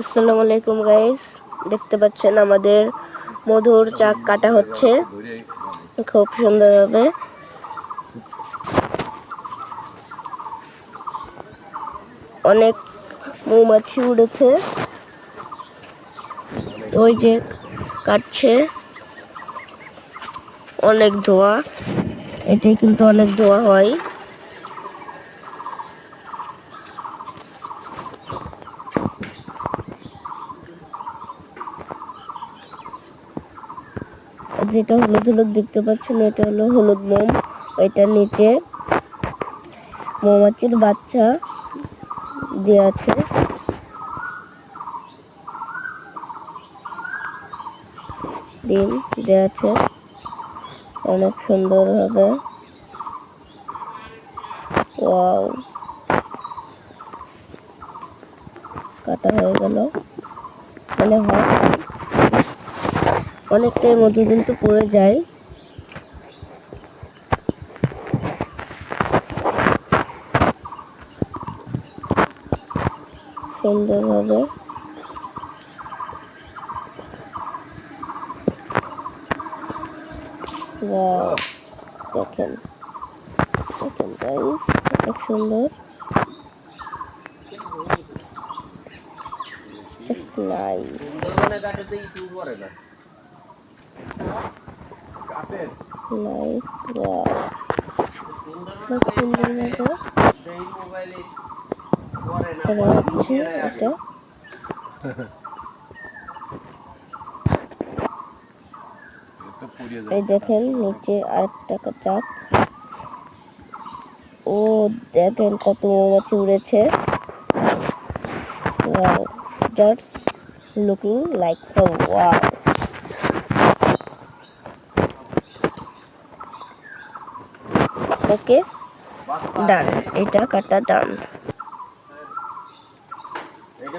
আসসালামু আলাইকুম গাইস, দেখতে পাচ্ছেন আমাদের মধুর চাক কাটা হচ্ছে খুব সুন্দরভাবে। অনেক মৌমাছি উড়েছে, ওই যে কাটছে, অনেক ধোঁয়া, এটাই কিন্তু অনেক ধোঁয়া হয়। যেটা হলুদ হলুদ দেখতে পাচ্ছেন এটা হলো হলুদ মোম। এটার নিচে মৌমাছির বাচ্চা দেওয়া আছে। ডিম দেওয়া আছে অনেক সুন্দর ভাবে। ওয়াও, কাটা হয়ে গেল। মনে হয় অনেকটাই মধু কিন্তু পড়ে যায়। সুন্দরভাবে দেখেন দেখেন গাইস, অনেক সুন্দর। এই দেখেন নিচে আরেকটা চাক। ও দেখেন কত মৌমাছি উড়েছে। Wow, that's looking like a wow. Okay, done. এটা কাটা done.